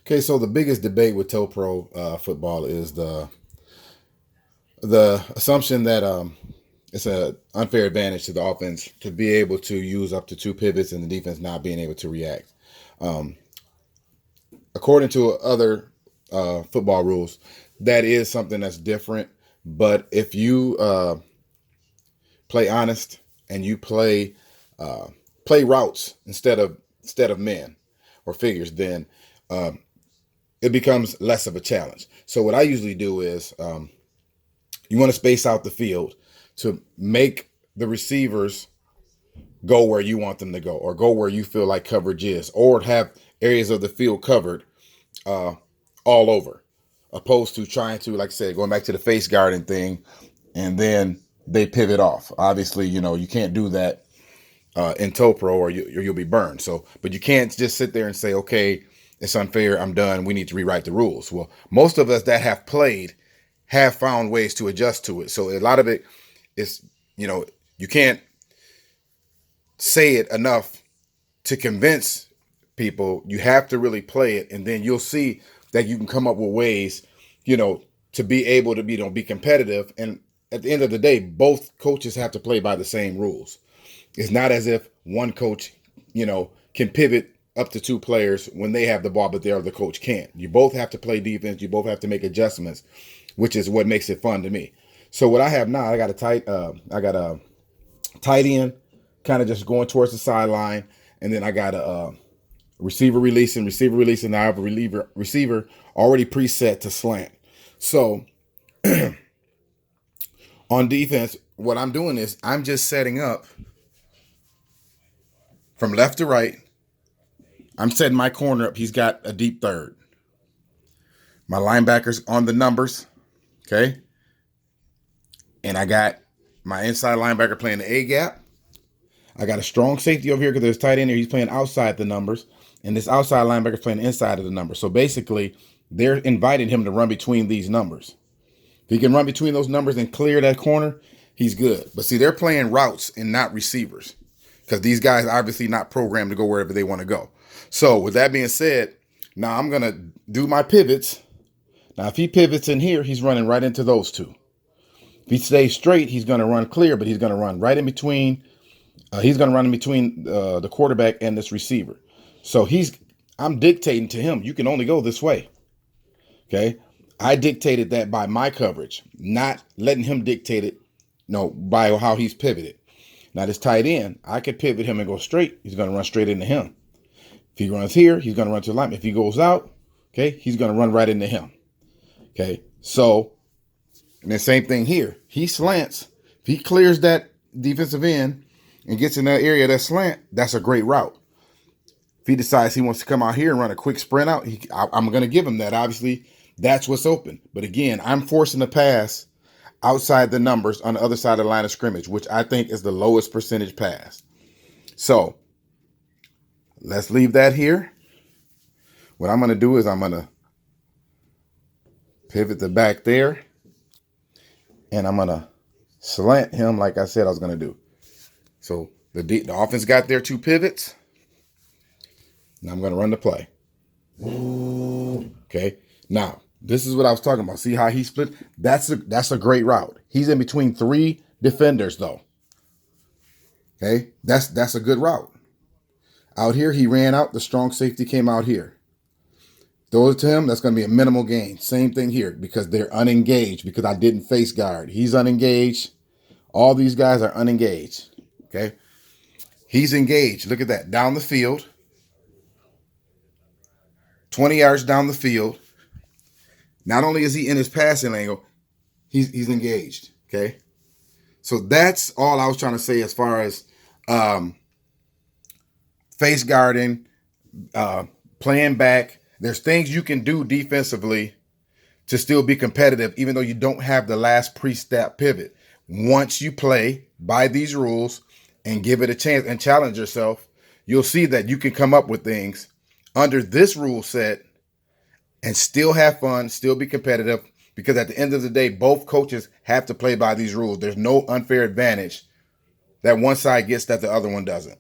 Okay, so the biggest debate with Toepro football is the assumption that it's an unfair advantage to the offense to be able to use up to two pivots and the defense not being able to react. Um, According to other football rules, that is something that's different. But if you play honest and you play routes instead of men or figures, then um, it becomes less of a challenge. So what I usually do is you want to space out the field to make the receivers go where you want them to go, or go where you feel like coverage is, or have areas of the field covered uh, all over, opposed to trying to, like I said, going back to the face guarding thing, and then they pivot off. Obviously, you can't do that in Toepro, or you'll be burned. So, but you can't just sit there and say, okay, it's unfair, I'm done, we need to rewrite the rules. Well, most of us that have played have found ways to adjust to it. So a lot of it is, you can't say it enough to convince people. You have to really play it, and then you'll see that you can come up with ways, to be able to be competitive. And at the end of the day, both coaches have to play by the same rules. It's not as if one coach, can pivot up to two players when they have the ball, but the other coach can't. You both have to play defense. You both have to make adjustments, which is what makes it fun to me. So what I have now, I got a tight end, kind of just going towards the sideline, and then I got a receiver releasing. Now I have a receiver already preset to slant. So on defense, what I'm doing is I'm just setting up from left to right. I'm setting my corner up. He's got a deep third. My linebacker's on the numbers, okay? And I got my inside linebacker playing the A gap. I got a strong safety over here because there's tight end here. He's playing outside the numbers. And this outside linebacker playing inside of the numbers. So basically, they're inviting him to run between these numbers. If he can run between those numbers and clear that corner, he's good. But see, they're playing routes and not receivers, because these guys are obviously not programmed to go wherever they want to go. So with that being said, now I'm going to do my pivots. Now, if he pivots in here, he's running right into those two. If he stays straight, he's going to run clear, but he's going to run right in between. He's going to run in between the quarterback and this receiver. So I'm dictating to him, you can only go this way. Okay. I dictated that by my coverage, not letting him dictate it, by how he's pivoted. Now this tight end, I could pivot him and go straight. He's going to run straight into him. If he runs here, he's going to run to the line. If he goes out, okay, he's going to run right into him. Okay. So, and the same thing here. He slants. If he clears that defensive end and gets in that area, that slant, that's a great route. If he decides he wants to come out here and run a quick sprint out, I'm going to give him that. Obviously, that's what's open. But again, I'm forcing the pass outside the numbers on the other side of the line of scrimmage, which I think is the lowest percentage pass. So let's leave that here. What I'm going to do is I'm going to pivot the back there, and I'm going to slant him like I said I was going to do. So the offense got their two pivots. Now I'm going to run the play. Okay. Now, this is what I was talking about. See how he split? That's a great route. He's in between three defenders, though. Okay. That's a good route. Out here, he ran out. The strong safety came out here. Throw it to him. That's going to be a minimal gain. Same thing here, because they're unengaged, because I didn't face guard. He's unengaged. All these guys are unengaged. Okay. He's engaged. Look at that. Down the field. 20 yards down the field. Not only is he in his passing angle, he's engaged. Okay. So that's all I was trying to say as far as face guarding, playing back. There's things you can do defensively to still be competitive, even though you don't have the last pre-snap pivot. Once you play by these rules and give it a chance and challenge yourself, you'll see that you can come up with things under this rule set and still have fun, still be competitive, because at the end of the day, both coaches have to play by these rules. There's no unfair advantage that one side gets that the other one doesn't.